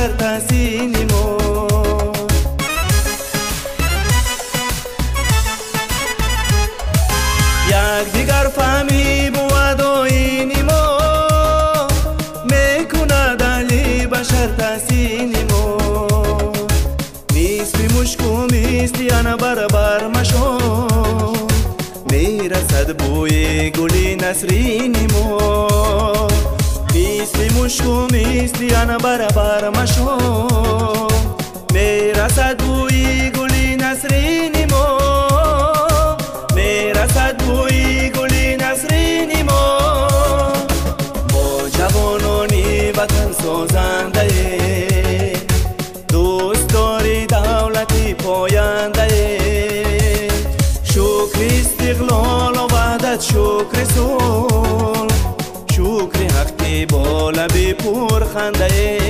بشر تحسینی ما یک دیگر فهمی بود آیینی ما میکند علی بشر تحسینی ما نیستی مشکو میستی انا برابر مشو میرسد بوی گلی نسرینی ما نیستی مشکو میستی انا برابر مشو میرسد بوی گلی نسرینی ما میرسد بوی گلی نسرینی ما جوانانی وطن سازنده دوست داری دولتی پاینده شکر استقلال و وحدت شکر رسول شکر حقی با لب پر خنده